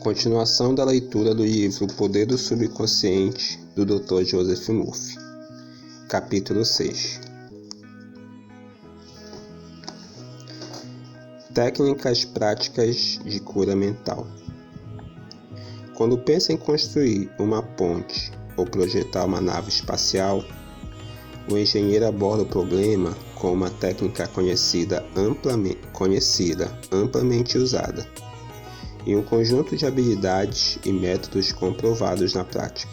Continuação da leitura do livro O Poder do Subconsciente, do Dr. Joseph Murphy. Capítulo 6. Técnicas práticas de cura mental. Quando pensa em construir uma ponte ou projetar uma nave espacial, o engenheiro aborda o problema com uma técnica amplamente usada, e um conjunto de habilidades e métodos comprovados na prática.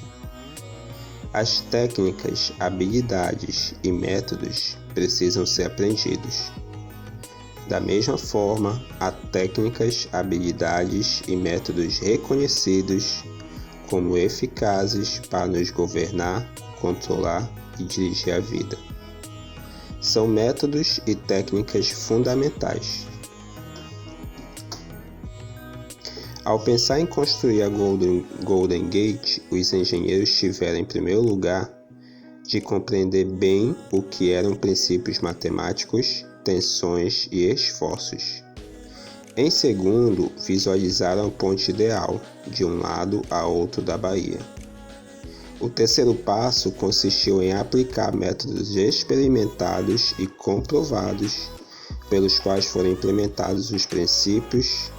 As técnicas, habilidades e métodos precisam ser aprendidos. Da mesma forma, há técnicas, habilidades e métodos reconhecidos como eficazes para nos governar, controlar e dirigir a vida. São métodos e técnicas fundamentais. Ao pensar em construir a Golden Gate, os engenheiros tiveram, em primeiro lugar, de compreender bem o que eram princípios matemáticos, tensões e esforços. Em segundo, visualizaram a ponte ideal, de um lado a outro da baía. O terceiro passo consistiu em aplicar métodos experimentados e comprovados, pelos quais foram implementados os princípios.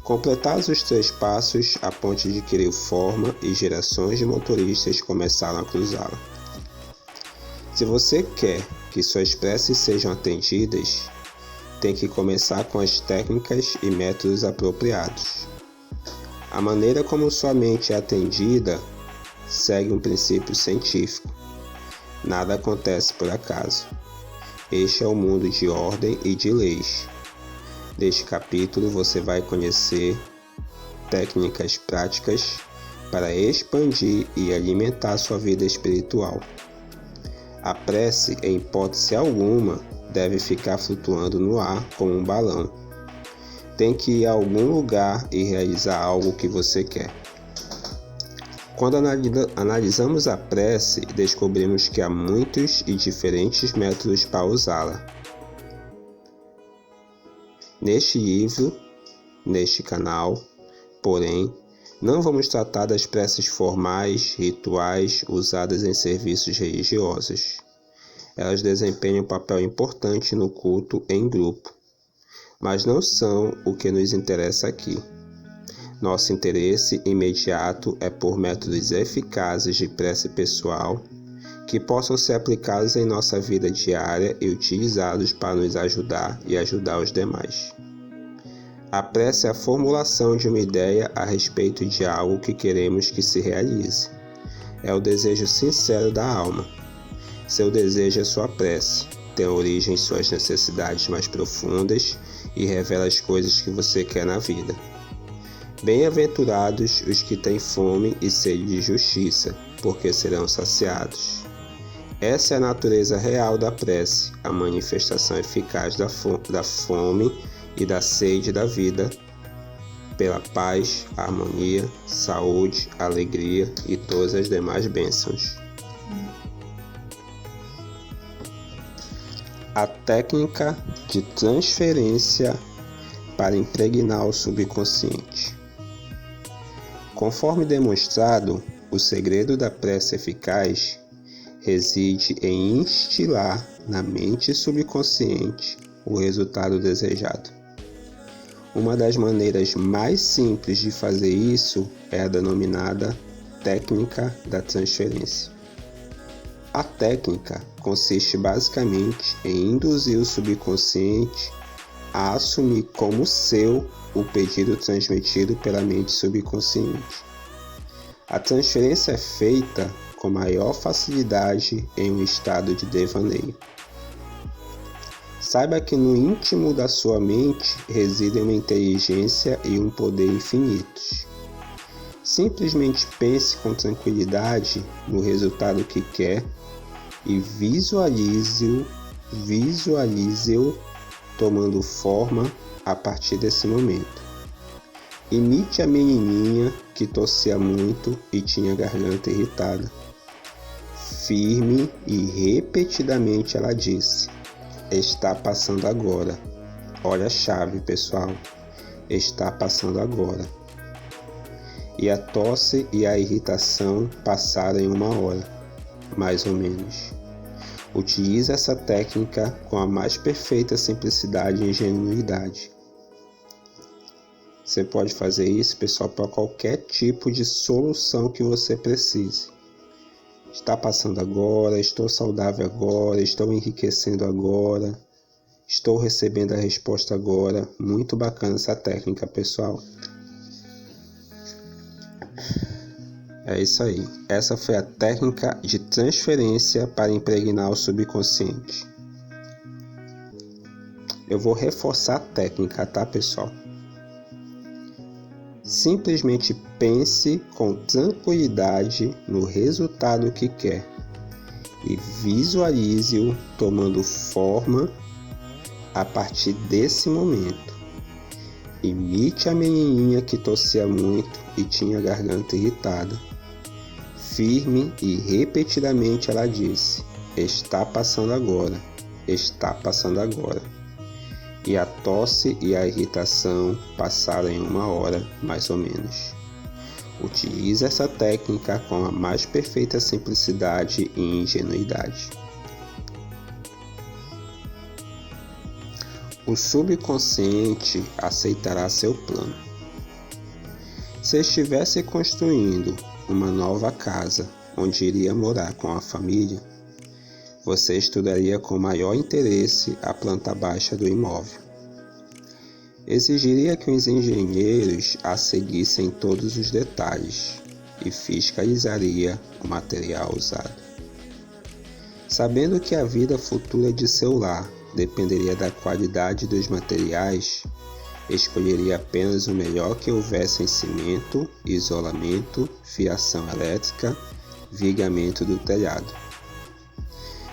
Completados os três passos, a ponte adquiriu forma e gerações de motoristas começaram a cruzá-la. Se você quer que suas preces sejam atendidas, tem que começar com as técnicas e métodos apropriados. A maneira como sua mente é atendida segue um princípio científico. Nada acontece por acaso. Este é o mundo de ordem e de leis. Neste capítulo você vai conhecer técnicas práticas para expandir e alimentar sua vida espiritual. A prece, em hipótese alguma, deve ficar flutuando no ar como um balão. Tem que ir a algum lugar e realizar algo que você quer. Quando analisamos a prece, descobrimos que há muitos e diferentes métodos para usá-la. Neste livro, neste canal, porém, não vamos tratar das preces formais, rituais, usadas em serviços religiosos. Elas desempenham um papel importante no culto em grupo, mas não são o que nos interessa aqui. Nosso interesse imediato é por métodos eficazes de prece pessoal que possam ser aplicados em nossa vida diária e utilizados para nos ajudar e ajudar os demais. A prece é a formulação de uma ideia a respeito de algo que queremos que se realize. É o desejo sincero da alma. Seu desejo é sua prece, tem origem em suas necessidades mais profundas e revela as coisas que você quer na vida. Bem-aventurados os que têm fome e sede de justiça, porque serão saciados. Essa é a natureza real da prece, a manifestação eficaz da fome e da sede da vida, pela paz, harmonia, saúde, alegria e todas as demais bênçãos. A técnica de transferência para impregnar o subconsciente. Conforme demonstrado, o segredo da prece eficaz reside em instilar na mente subconsciente o resultado desejado. Uma das maneiras mais simples de fazer isso é a denominada técnica da transferência. A técnica consiste basicamente em induzir o subconsciente a assumir como seu o pedido transmitido pela mente subconsciente. A transferência é feita com maior facilidade em um estado de devaneio. Saiba que no íntimo da sua mente residem uma inteligência e um poder infinitos. Simplesmente pense com tranquilidade no resultado que quer e visualize-o tomando forma a partir desse momento. Imite a menininha que tossia muito e tinha a garganta irritada. Firme e repetidamente ela disse: "Está passando agora. Olha a chave, pessoal. está passando agora. E a tosse e a irritação passaram em 1 hora, mais ou menos. Utilize essa técnica com a mais perfeita simplicidade e ingenuidade. Você pode fazer isso, pessoal, para qualquer tipo de solução que você precise. Está passando agora, estou saudável agora, estou enriquecendo agora, estou recebendo a resposta agora. Muito bacana essa técnica, pessoal. É isso aí. Essa foi a técnica de transferência para impregnar o subconsciente. Eu vou reforçar a técnica, tá, pessoal? Simplesmente pense com tranquilidade no resultado que quer e visualize-o tomando forma a partir desse momento. Imite a menininha que tossia muito e tinha a garganta irritada. Firme e repetidamente ela disse: está passando agora, está passando agora. E a tosse e a irritação passaram em 1 hora, mais ou menos. Utilize essa técnica com a mais perfeita simplicidade e ingenuidade. O subconsciente aceitará seu plano. Se estivesse construindo uma nova casa onde iria morar com a família, você estudaria com maior interesse a planta baixa do imóvel. Exigiria que os engenheiros a seguissem todos os detalhes e fiscalizaria o material usado. Sabendo que a vida futura de seu lar dependeria da qualidade dos materiais, escolheria apenas o melhor que houvesse em cimento, isolamento, fiação elétrica, vigamento do telhado.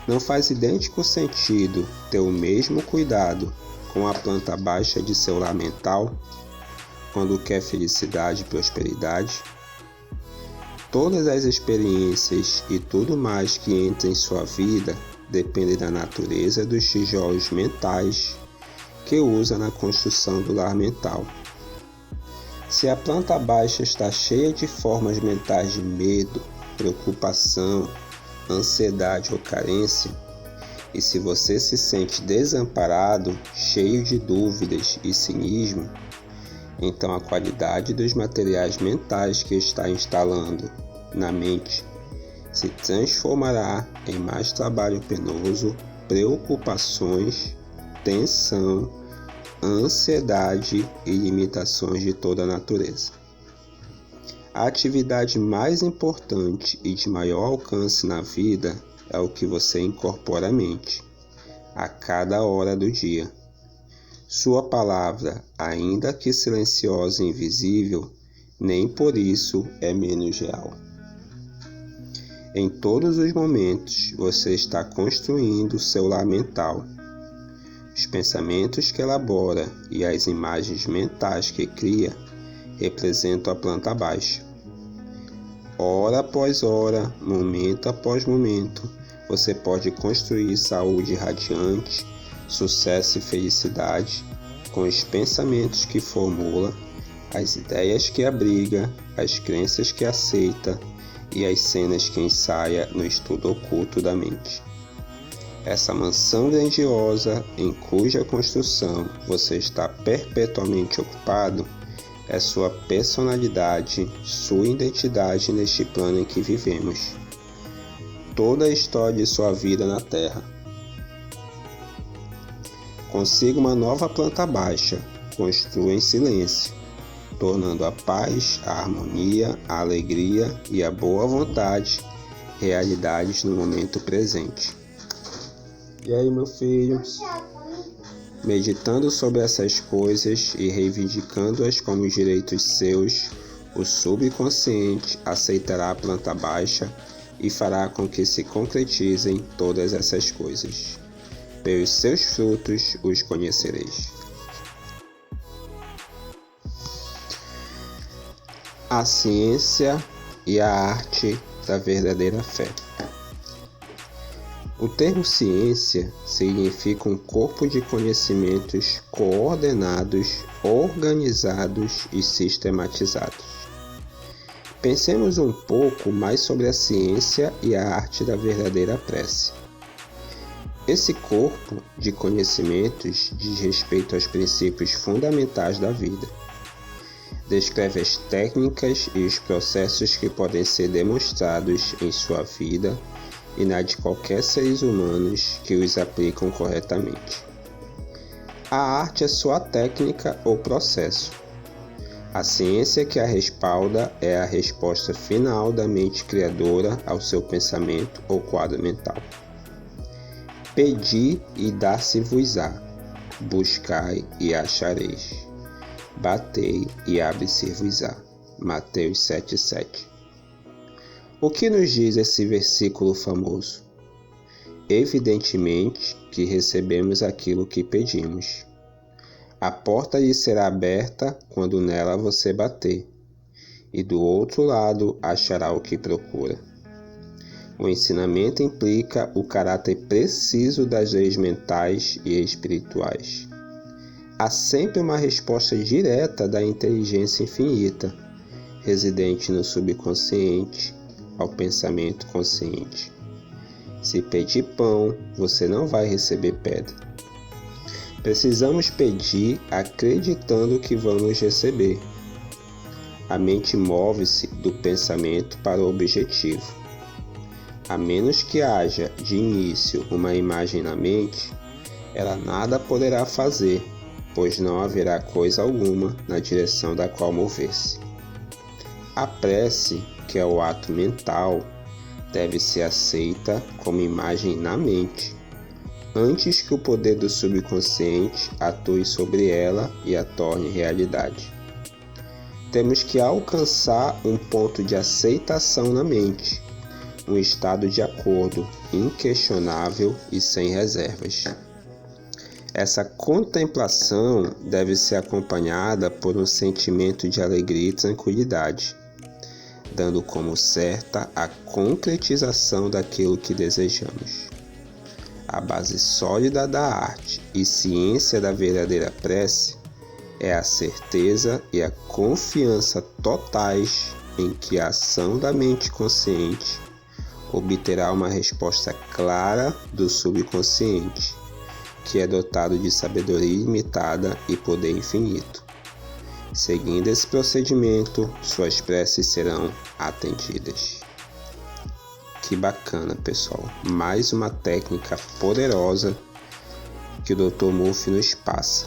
Não faz idêntico sentido ter o mesmo cuidado com a planta baixa de seu lar mental, quando quer felicidade e prosperidade? Todas as experiências e tudo mais que entra em sua vida depende da natureza dos tijolos mentais que usa na construção do lar mental. Se a planta baixa está cheia de formas mentais de medo, preocupação, ansiedade ou carência, e se você se sente desamparado, cheio de dúvidas e cinismo, então a qualidade dos materiais mentais que está instalando na mente se transformará em mais trabalho penoso, preocupações, tensão, ansiedade e limitações de toda a natureza. A atividade mais importante e de maior alcance na vida é o que você incorpora à mente, a cada hora do dia. Sua palavra, ainda que silenciosa e invisível, nem por isso é menos real. Em todos os momentos, você está construindo seu lar mental. Os pensamentos que elabora e as imagens mentais que cria representam a planta baixa. Hora após hora, momento após momento, você pode construir saúde radiante, sucesso e felicidade com os pensamentos que formula, as ideias que abriga, as crenças que aceita e as cenas que ensaia no estudo oculto da mente. Essa mansão grandiosa em cuja construção você está perpetuamente ocupado é sua personalidade, sua identidade neste plano em que vivemos. Toda a história de sua vida na Terra. Consiga uma nova planta baixa, construa em silêncio, tornando a paz, a harmonia, a alegria e a boa vontade realidades no momento presente. E aí, meu filho? Meditando sobre essas coisas e reivindicando-as como direitos seus, o subconsciente aceitará a planta baixa e fará com que se concretizem todas essas coisas. Pelos seus frutos os conhecereis. A ciência e a arte da verdadeira fé. O termo ciência significa um corpo de conhecimentos coordenados, organizados e sistematizados. Pensemos um pouco mais sobre a ciência e a arte da verdadeira prece. Esse corpo de conhecimentos diz respeito aos princípios fundamentais da vida. Descreve as técnicas e os processos que podem ser demonstrados em sua vida e na de qualquer seres humanos que os aplicam corretamente. A arte é sua técnica ou processo. A ciência que a respalda é a resposta final da mente criadora ao seu pensamento ou quadro mental. Pedi e dar-se-vos-á, buscai e achareis, batei e abre-se-vos-á. Mateus 7,7. O que nos diz esse versículo famoso? Evidentemente que recebemos aquilo que pedimos. A porta lhe será aberta quando nela você bater, e do outro lado achará o que procura. O ensinamento implica o caráter preciso das leis mentais e espirituais. Há sempre uma resposta direta da inteligência infinita, residente no subconsciente, ao pensamento consciente. Se pedir pão, você não vai receber pedra. Precisamos pedir acreditando que vamos receber. A mente move-se do pensamento para o objetivo. A menos que haja, de início, uma imagem na mente, ela nada poderá fazer, pois não haverá coisa alguma na direção da qual mover-se. A prece, que é o ato mental, deve ser aceita como imagem na mente, antes que o poder do subconsciente atue sobre ela e a torne realidade. Temos que alcançar um ponto de aceitação na mente, um estado de acordo inquestionável e sem reservas. Essa contemplação deve ser acompanhada por um sentimento de alegria e tranquilidade, dando como certa a concretização daquilo que desejamos. A base sólida da arte e ciência da verdadeira prece é a certeza e a confiança totais em que a ação da mente consciente obterá uma resposta clara do subconsciente, que é dotado de sabedoria ilimitada e poder infinito. Seguindo esse procedimento, suas preces serão atendidas. Que bacana, pessoal! Mais uma técnica poderosa que o Dr. Murphy nos passa.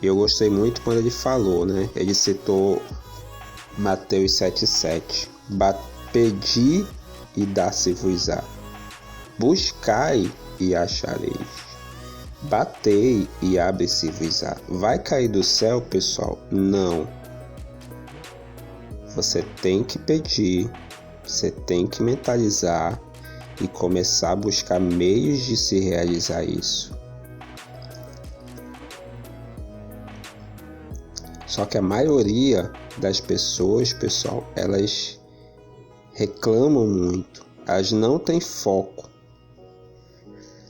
Eu gostei muito quando ele falou, né? Ele citou Mateus 7,7. Pedi e dar-se-vos-á. Buscai e achareis. Batei e abre-se-vos-á. Vai cair do céu, pessoal? Não. Você tem que pedir, você tem que mentalizar e começar a buscar meios de se realizar isso. Só que a maioria das pessoas, pessoal, elas reclamam muito, elas não têm foco.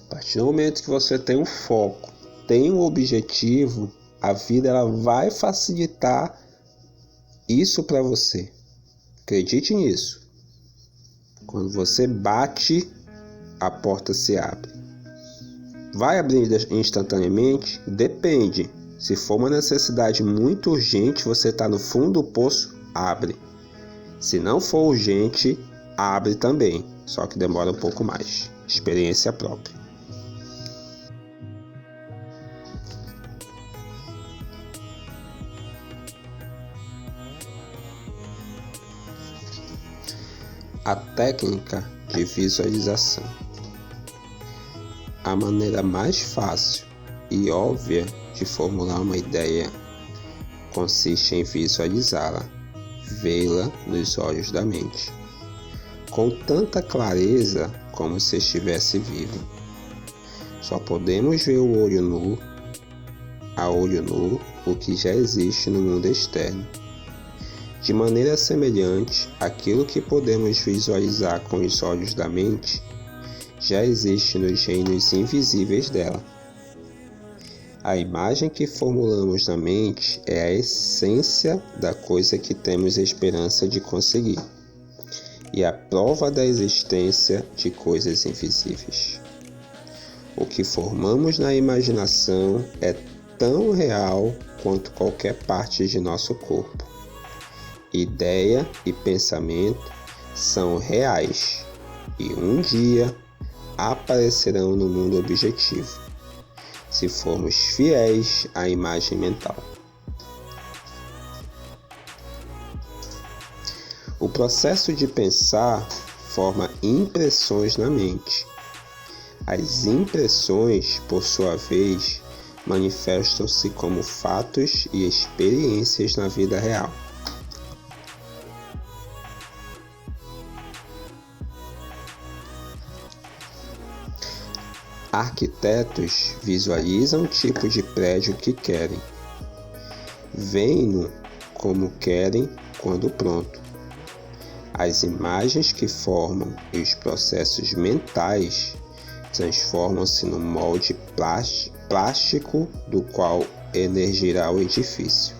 A partir do momento que você tem um foco, tem um objetivo, a vida ela vai facilitar isso para você. Acredite nisso. Quando você bate, a porta se abre. Vai abrir instantaneamente? Depende. Se for uma necessidade muito urgente, você está no fundo do poço, abre. Se não for urgente, abre também, só que demora um pouco mais. Experiência própria. A técnica de visualização. A maneira mais fácil e óbvia de formular uma ideia consiste em visualizá-la, vê-la nos olhos da mente, com tanta clareza como se estivesse vivo. Só podemos ver a olho nu, o que já existe no mundo externo. De maneira semelhante, aquilo que podemos visualizar com os olhos da mente já existe nos reinos invisíveis dela. A imagem que formulamos na mente é a essência da coisa que temos esperança de conseguir e a prova da existência de coisas invisíveis. O que formamos na imaginação é tão real quanto qualquer parte de nosso corpo. Ideia e pensamento são reais e um dia aparecerão no mundo objetivo, se formos fiéis à imagem mental. O processo de pensar forma impressões na mente. As impressões, por sua vez, manifestam-se como fatos e experiências na vida real. Arquitetos visualizam o tipo de prédio que querem, veem-no como querem quando pronto. As imagens que formam e os processos mentais transformam-se no molde plástico do qual emergirá o edifício.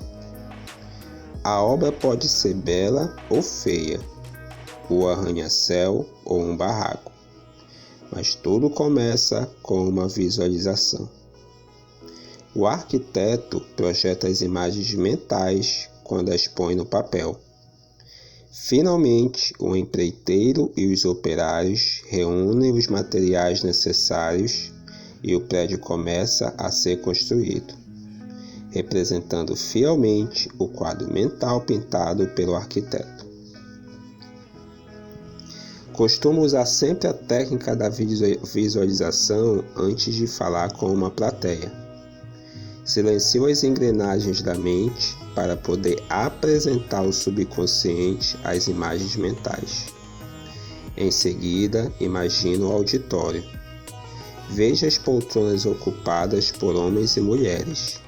A obra pode ser bela ou feia, o arranha-céu ou um barraco, mas tudo começa com uma visualização. O arquiteto projeta as imagens mentais quando as põe no papel. Finalmente, o empreiteiro e os operários reúnem os materiais necessários e o prédio começa a ser construído, representando fielmente o quadro mental pintado pelo arquiteto. Costumo usar sempre a técnica da visualização antes de falar com uma plateia. Silencio as engrenagens da mente para poder apresentar ao subconsciente as imagens mentais. Em seguida, imagino o auditório. Vejo as poltronas ocupadas por homens e mulheres,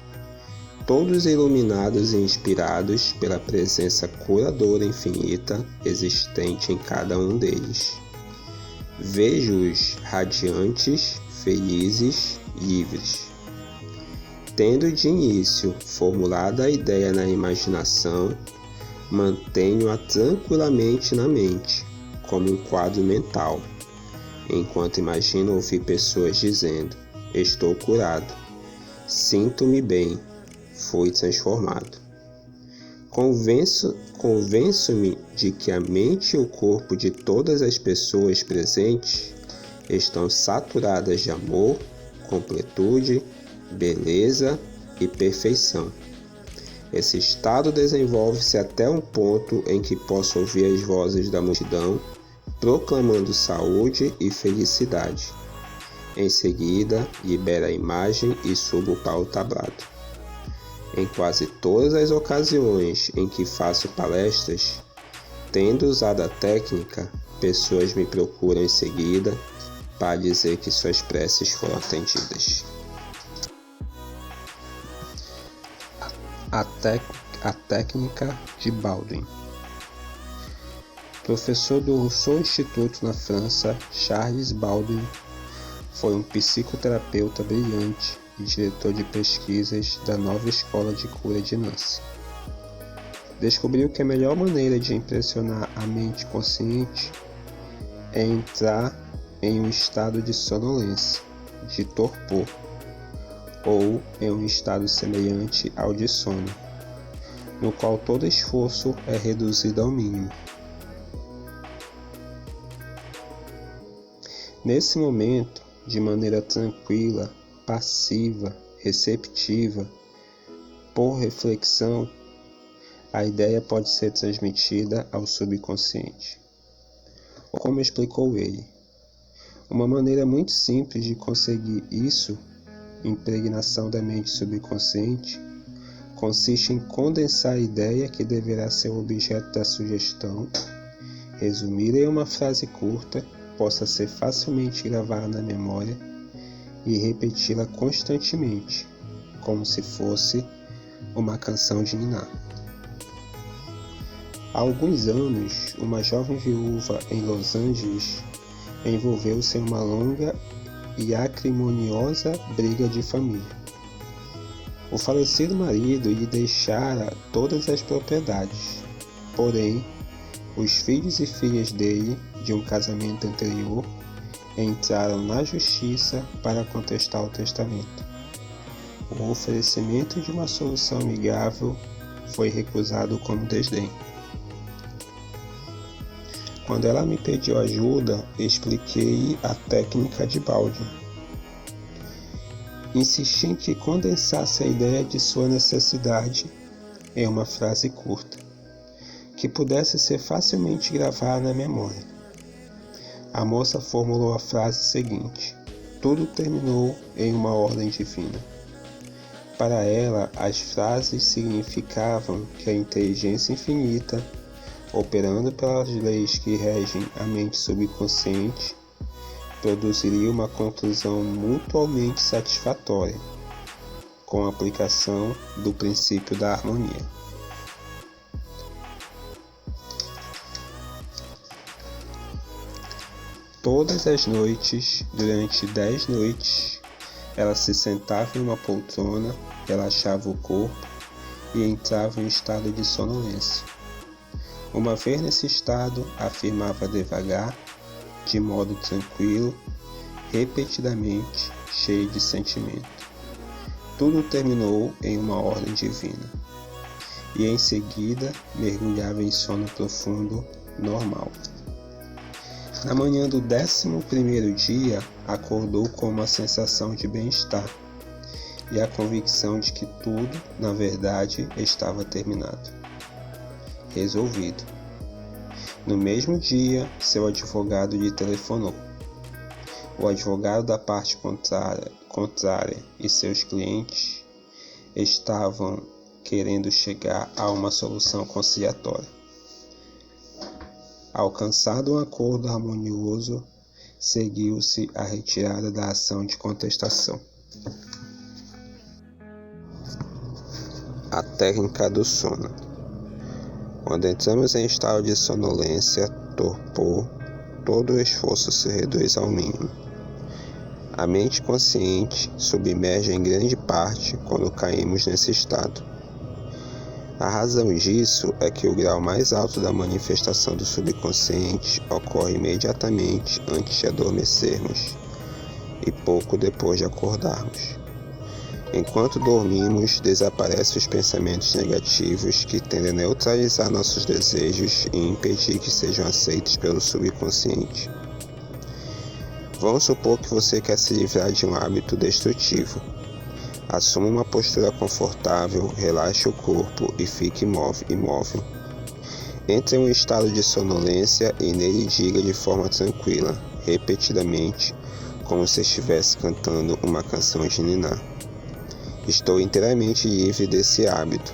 todos iluminados e inspirados pela presença curadora infinita existente em cada um deles. Vejo-os radiantes, felizes, livres. Tendo de início formulada a ideia na imaginação, mantenho-a tranquilamente na mente, como um quadro mental, enquanto imagino ouvir pessoas dizendo: estou curado, sinto-me bem, fui transformado. Convenço-me de que a mente e o corpo de todas as pessoas presentes estão saturadas de amor, completude, beleza e perfeição. Esse estado desenvolve-se até um ponto em que posso ouvir as vozes da multidão proclamando saúde e felicidade. Em seguida, libero a imagem e subo para o tablado. Em quase todas as ocasiões em que faço palestras, tendo usado a técnica, pessoas me procuram em seguida para dizer que suas preces foram atendidas. A técnica de Baldwin. Professor do Rousseau Instituto na França, Charles Baldwin foi um psicoterapeuta brilhante e diretor de pesquisas da nova escola de cura de Nancy. Descobriu que a melhor maneira de impressionar a mente consciente é entrar em um estado de sonolência, de torpor, ou em um estado semelhante ao de sono, no qual todo esforço é reduzido ao mínimo. Nesse momento, de maneira tranquila, passiva, receptiva, por reflexão, a ideia pode ser transmitida ao subconsciente. Como explicou ele, uma maneira muito simples de conseguir isso, impregnação da mente subconsciente, consiste em condensar a ideia que deverá ser o objeto da sugestão, resumida em uma frase curta, possa ser facilmente gravada na memória e repeti-la constantemente, como se fosse uma canção de ninar. Há alguns anos, uma jovem viúva em Los Angeles envolveu-se em uma longa e acrimoniosa briga de família. O falecido marido lhe deixara todas as propriedades, porém, os filhos e filhas dele, de um casamento anterior, entraram na justiça para contestar o testamento. O oferecimento de uma solução amigável foi recusado com desdém. Quando ela me pediu ajuda, expliquei a técnica de Baldwin. Insisti em que condensasse a ideia de sua necessidade em uma frase curta, que pudesse ser facilmente gravada na memória. A moça formulou a frase seguinte: tudo terminou em uma ordem divina. Para ela, as frases significavam que a inteligência infinita, operando pelas leis que regem a mente subconsciente, produziria uma conclusão mutuamente satisfatória, com a aplicação do princípio da harmonia. Todas as noites, durante 10 noites, ela se sentava em uma poltrona, relaxava o corpo e entrava em um estado de sonolência. Uma vez nesse estado, afirmava devagar, de modo tranquilo, repetidamente, cheio de sentimento. Tudo terminou em uma ordem divina. E em seguida, mergulhava em sono profundo, normal. Na manhã do 11º dia, acordou com uma sensação de bem-estar e a convicção de que tudo, na verdade, estava terminado. Resolvido. No mesmo dia, seu advogado lhe telefonou. O advogado da parte contrária e seus clientes estavam querendo chegar a uma solução conciliatória. Alcançado um acordo harmonioso, seguiu-se a retirada da ação de contestação. A técnica do sono. Quando entramos em estado de sonolência, torpor, todo o esforço se reduz ao mínimo. A mente consciente submerge em grande parte quando caímos nesse estado. A razão disso é que o grau mais alto da manifestação do subconsciente ocorre imediatamente antes de adormecermos e pouco depois de acordarmos. Enquanto dormimos, desaparecem os pensamentos negativos que tendem a neutralizar nossos desejos e impedir que sejam aceitos pelo subconsciente. Vamos supor que você quer se livrar de um hábito destrutivo. Assuma uma postura confortável, relaxe o corpo e fique imóvel. Entre em um estado de sonolência e nele diga de forma tranquila, repetidamente, como se estivesse cantando uma canção de niná: estou inteiramente livre desse hábito.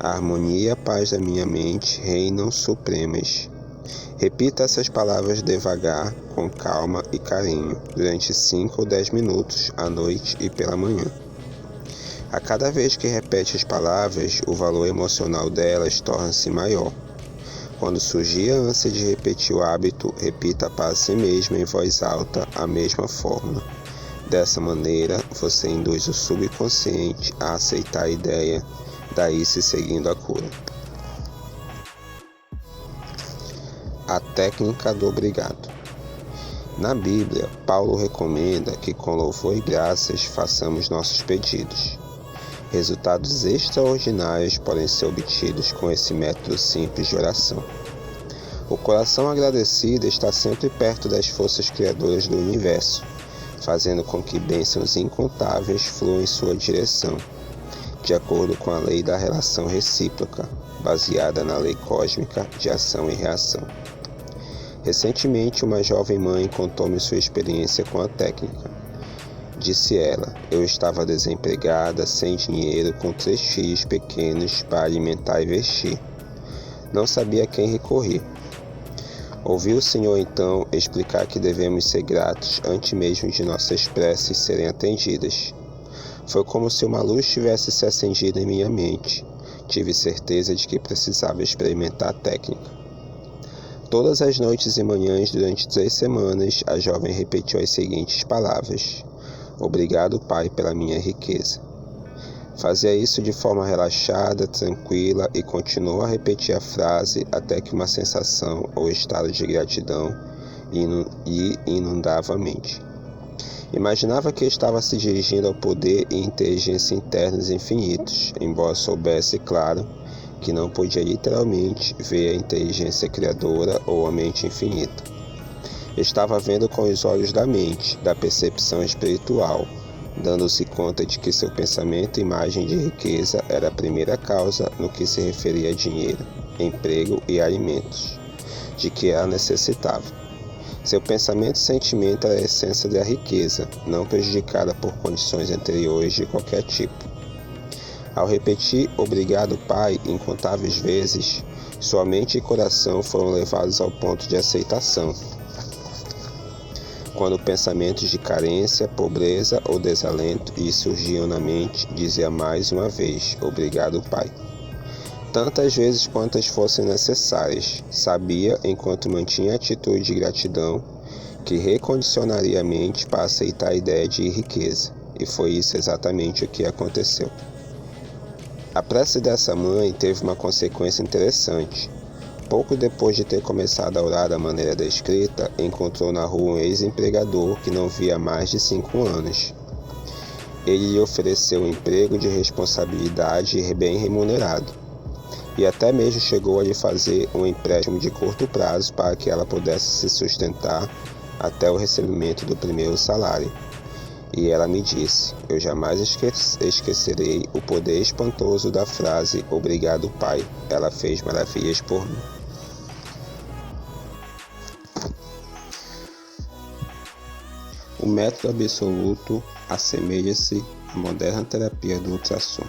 A harmonia e a paz da minha mente reinam supremas. Repita essas palavras devagar, com calma e carinho, durante 5 ou 10 minutos, à noite e pela manhã. A cada vez que repete as palavras, o valor emocional delas torna-se maior. Quando surgir a ânsia de repetir o hábito, repita para si mesmo em voz alta a mesma fórmula. Dessa maneira, você induz o subconsciente a aceitar a ideia, daí se seguindo a cura. A técnica do obrigado. Na Bíblia, Paulo recomenda que com louvor e graças façamos nossos pedidos. Resultados extraordinários podem ser obtidos com esse método simples de oração. O coração agradecido está sempre perto das forças criadoras do universo, fazendo com que bênçãos incontáveis fluam em sua direção, de acordo com a lei da relação recíproca, baseada na lei cósmica de ação e reação. Recentemente, uma jovem mãe contou-me sua experiência com a técnica. Disse ela: eu estava desempregada, sem dinheiro, com 3 filhos pequenos para alimentar e vestir. Não sabia a quem recorrer. Ouvi o Senhor então explicar que devemos ser gratos antes mesmo de nossas preces serem atendidas. Foi como se uma luz tivesse se acendido em minha mente. Tive certeza de que precisava experimentar a técnica. Todas as noites e manhãs durante 3 semanas, a jovem repetiu as seguintes palavras: Obrigado, Pai, pela minha riqueza. Fazia isso de forma relaxada, tranquila e continuou a repetir a frase até que uma sensação ou estado de gratidão inundava a mente. Imaginava que estava se dirigindo ao poder e inteligência internos infinitos, embora soubesse, claro, que não podia literalmente ver a inteligência criadora ou a mente infinita. Estava vendo com os olhos da mente, da percepção espiritual, dando-se conta de que seu pensamento e imagem de riqueza era a primeira causa no que se referia a dinheiro, emprego e alimentos, de que ela necessitava. Seu pensamento e sentimento era a essência da riqueza, não prejudicada por condições anteriores de qualquer tipo. Ao repetir "Obrigado, Pai" incontáveis vezes, sua mente e coração foram levados ao ponto de aceitação. Quando pensamentos de carência, pobreza ou desalento lhe surgiam na mente, dizia mais uma vez "Obrigado, Pai". Tantas vezes quantas fossem necessárias, sabia, enquanto mantinha a atitude de gratidão, que recondicionaria a mente para aceitar a ideia de riqueza, e foi isso exatamente o que aconteceu. A prece dessa mãe teve uma consequência interessante. Pouco depois de ter começado a orar da maneira descrita, encontrou na rua um ex-empregador que não via há mais de 5 anos. Ele lhe ofereceu um emprego de responsabilidade bem remunerado, e até mesmo chegou a lhe fazer um empréstimo de curto prazo para que ela pudesse se sustentar até o recebimento do primeiro salário. E ela me disse: eu jamais esquecerei o poder espantoso da frase "Obrigado, Pai, ela fez maravilhas por mim". O método absoluto assemelha-se à moderna terapia do ultrassom.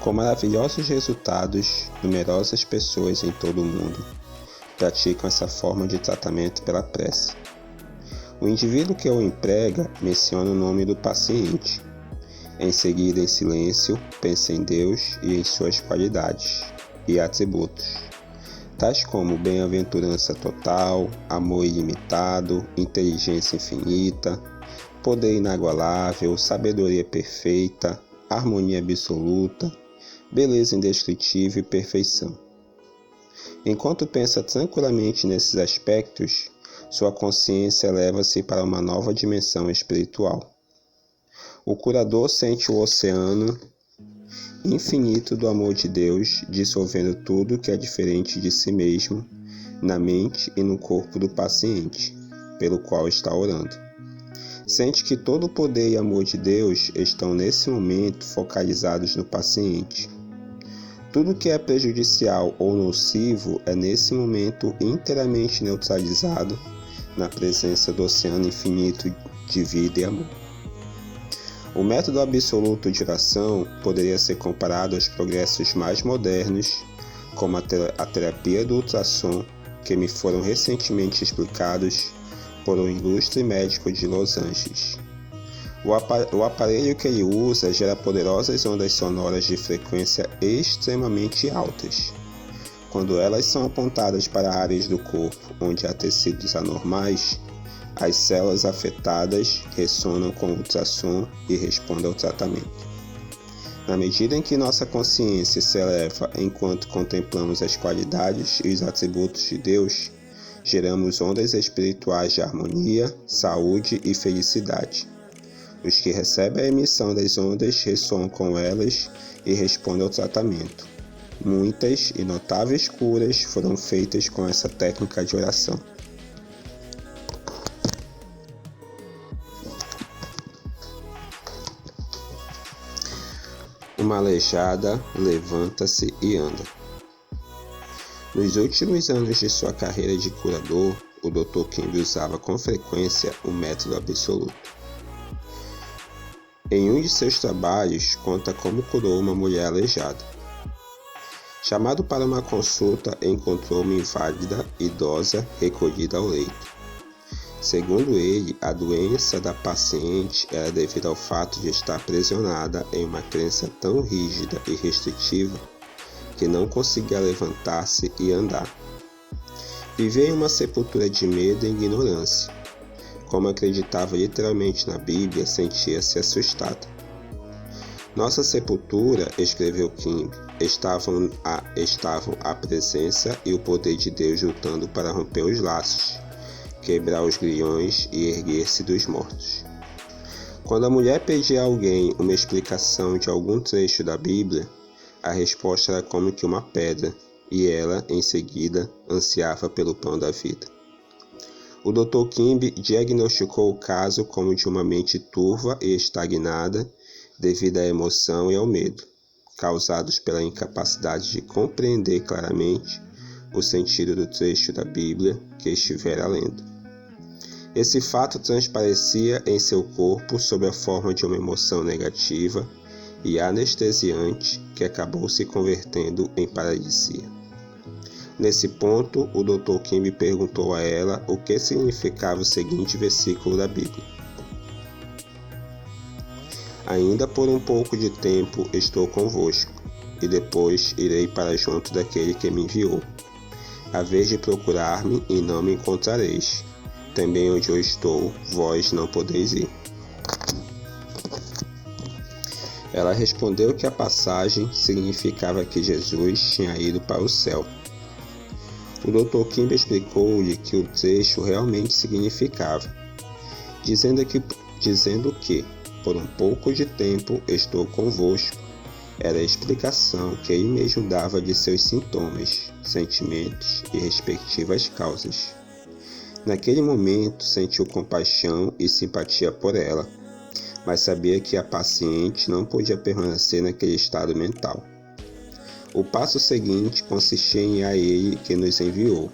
Com maravilhosos resultados, numerosas pessoas em todo o mundo praticam essa forma de tratamento pela prece. O indivíduo que o emprega menciona o nome do paciente. Em seguida, em silêncio, pensa em Deus e em suas qualidades e atributos, tais como bem-aventurança total, amor ilimitado, inteligência infinita, poder inagualável, sabedoria perfeita, harmonia absoluta, beleza indescritível e perfeição. Enquanto pensa tranquilamente nesses aspectos, sua consciência eleva-se para uma nova dimensão espiritual. O curador sente o oceano infinito do amor de Deus, dissolvendo tudo que é diferente de si mesmo, na mente e no corpo do paciente, pelo qual está orando. Sente que todo o poder e amor de Deus estão nesse momento focalizados no paciente. Tudo que é prejudicial ou nocivo é nesse momento inteiramente neutralizado na presença do oceano infinito de vida e amor. O método absoluto de oração poderia ser comparado aos progressos mais modernos, como a terapia do ultrassom, que me foram recentemente explicados por um ilustre médico de Los Angeles. O aparelho que ele usa gera poderosas ondas sonoras de frequência extremamente altas. Quando elas são apontadas para áreas do corpo onde há tecidos anormais, as células afetadas ressonam com o ultrassom e respondem ao tratamento. Na medida em que nossa consciência se eleva enquanto contemplamos as qualidades e os atributos de Deus, geramos ondas espirituais de harmonia, saúde e felicidade. Os que recebem a emissão das ondas ressoam com elas e respondem ao tratamento. Muitas e notáveis curas foram feitas com essa técnica de oração. Uma aleijada levanta-se e anda. Nos últimos anos de sua carreira de curador, o Dr. Kemp usava com frequência o método absoluto. Em um de seus trabalhos, conta como curou uma mulher aleijada. Chamado para uma consulta, encontrou uma inválida idosa recolhida ao leito. Segundo ele, a doença da paciente era devido ao fato de estar aprisionada em uma crença tão rígida e restritiva que não conseguia levantar-se e andar. Vivia em uma sepultura de medo e ignorância. Como acreditava literalmente na Bíblia, sentia-se assustada. Nossa sepultura, escreveu Kimby, estavam a presença e o poder de Deus lutando para romper os laços, quebrar os grilhões e erguer-se dos mortos. Quando a mulher pedia a alguém uma explicação de algum trecho da Bíblia, a resposta era como que uma pedra, e ela, em seguida, ansiava pelo pão da vida. O Dr. Kimby diagnosticou o caso como de uma mente turva e estagnada devido à emoção e ao medo, causados pela incapacidade de compreender claramente o sentido do trecho da Bíblia que estivera lendo. Esse fato transparecia em seu corpo sob a forma de uma emoção negativa e anestesiante que acabou se convertendo em paralisia. Nesse ponto, o Dr. Kimby perguntou a ela o que significava o seguinte versículo da Bíblia: Ainda por um pouco de tempo estou convosco, e depois irei para junto daquele que me enviou. A vez de procurar-me e não me encontrareis. Também onde eu estou, vós não podeis ir. Ela respondeu que a passagem significava que Jesus tinha ido para o céu. O Dr. Kimby explicou-lhe que o trecho realmente significava, dizendo que, por um pouco de tempo estou convosco, era a explicação que ele mesmo dava de seus sintomas, sentimentos e respectivas causas. Naquele momento sentiu compaixão e simpatia por ela, mas sabia que a paciente não podia permanecer naquele estado mental. O passo seguinte consistia em ir a ele que nos enviou.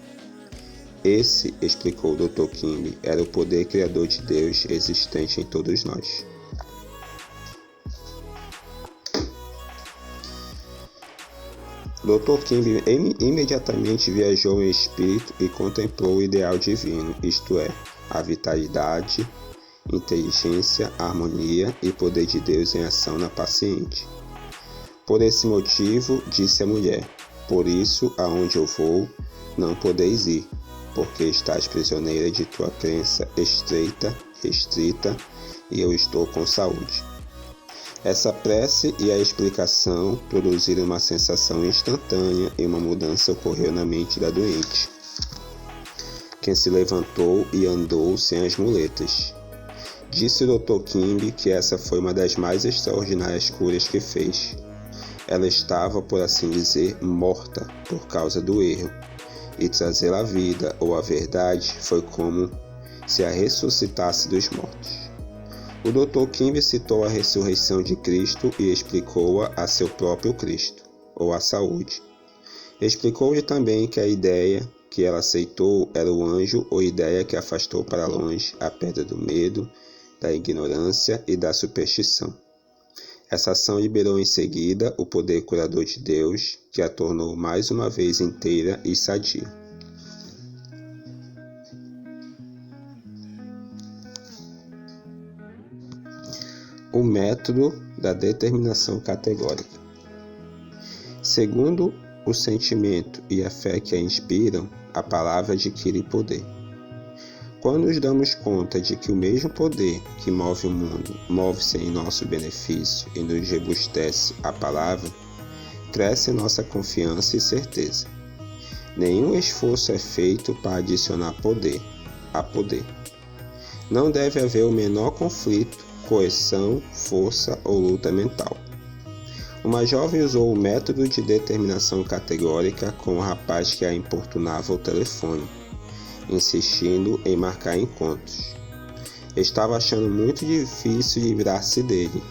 Esse, explicou o Dr. Kimby, era o poder criador de Deus existente em todos nós. Dr. Kimby imediatamente viajou em espírito e contemplou o ideal divino, isto é, a vitalidade, inteligência, harmonia e poder de Deus em ação na paciente. Por esse motivo, disse a mulher, por isso, aonde eu vou, não podeis ir, porque estás prisioneira de tua crença restrita, e eu estou com saúde. Essa prece e a explicação produziram uma sensação instantânea e uma mudança ocorreu na mente da doente, quem se levantou e andou sem as muletas. Disse o Dr. Kimby que essa foi uma das mais extraordinárias curas que fez. Ela estava, por assim dizer, morta por causa do erro, e trazê-la à vida ou à verdade foi como se a ressuscitasse dos mortos. O Dr. Kimby citou a ressurreição de Cristo e explicou-a a seu próprio Cristo, ou a saúde. Explicou-lhe também que a ideia que ela aceitou era o anjo ou ideia que afastou para longe a pedra do medo, da ignorância e da superstição. Essa ação liberou em seguida o poder curador de Deus, que a tornou mais uma vez inteira e sadia. O método da determinação categórica. Segundo o sentimento e a fé que a inspiram, a palavra adquire poder. Quando nos damos conta de que o mesmo poder que move o mundo move-se em nosso benefício e nos robustece a palavra, cresce nossa confiança e certeza. Nenhum esforço é feito para adicionar poder a poder. Não deve haver o menor conflito, coerção, força ou luta mental. Uma jovem usou o método de determinação categórica com o rapaz que a importunava ao telefone, insistindo em marcar encontros. Estava achando muito difícil livrar-se dele.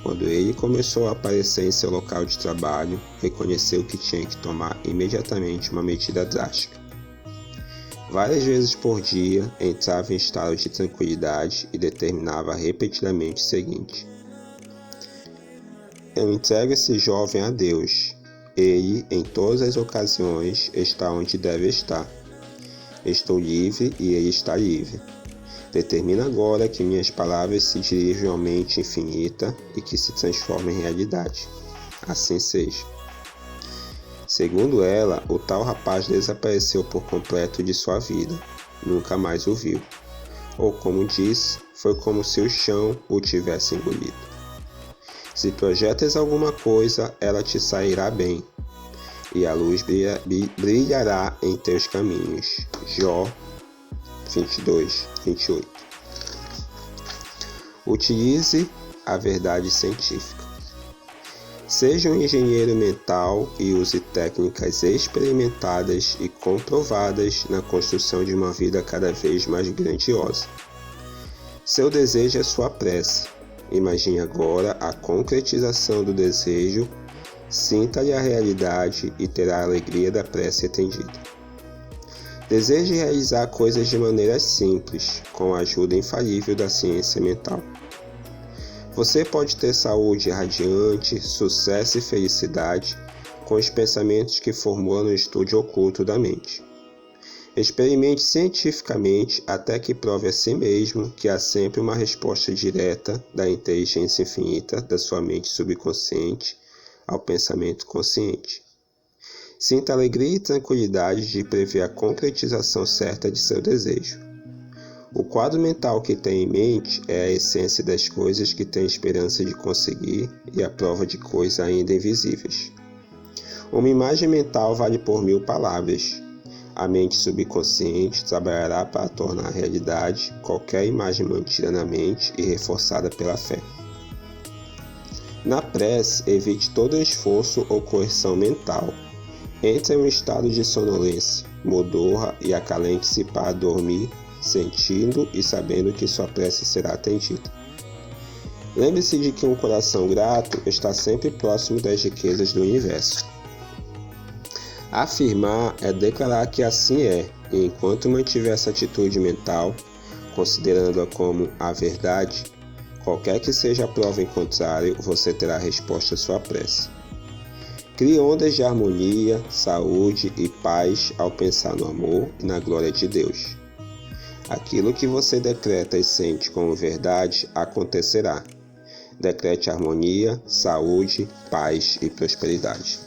Quando ele começou a aparecer em seu local de trabalho, reconheceu que tinha que tomar imediatamente uma medida drástica. Várias vezes por dia, entrava em estado de tranquilidade e determinava repetidamente o seguinte: eu entrego esse jovem a Deus. Ele, em todas as ocasiões, está onde deve estar. Estou livre e ele está livre. Determina agora que minhas palavras se dirigem à mente infinita e que se transformem em realidade. Assim seja. Segundo ela, o tal rapaz desapareceu por completo de sua vida, nunca mais o viu. Ou como diz, foi como se o chão o tivesse engolido. Se projetas alguma coisa, ela te sairá bem, e a luz brilhará em teus caminhos. Jó 22, 28. Utilize a verdade científica. Seja um engenheiro mental e use técnicas experimentadas e comprovadas na construção de uma vida cada vez mais grandiosa. Seu desejo é sua prece. Imagine agora a concretização do desejo, sinta-lhe a realidade e terá a alegria da prece atendida. Deseje realizar coisas de maneira simples, com a ajuda infalível da ciência mental. Você pode ter saúde radiante, sucesso e felicidade com os pensamentos que formula no estudo oculto da mente. Experimente cientificamente até que prove a si mesmo que há sempre uma resposta direta da inteligência infinita da sua mente subconsciente ao pensamento consciente. Sinta alegria e tranquilidade de prever a concretização certa de seu desejo. O quadro mental que tem em mente é a essência das coisas que tem esperança de conseguir e a prova de coisas ainda invisíveis. Uma imagem mental vale por 1000 palavras. A mente subconsciente trabalhará para tornar realidade qualquer imagem mantida na mente e reforçada pela fé. Na prece, evite todo esforço ou coerção mental. Entre em um estado de sonolência, modorra e acalente-se para dormir, sentindo e sabendo que sua prece será atendida. Lembre-se de que um coração grato está sempre próximo das riquezas do universo. Afirmar é declarar que assim é, e enquanto mantiver essa atitude mental, considerando-a como a verdade, qualquer que seja a prova em contrário, você terá resposta à sua prece. Crie ondas de harmonia, saúde e paz ao pensar no amor e na glória de Deus. Aquilo que você decreta e sente como verdade acontecerá. Decrete harmonia, saúde, paz e prosperidade.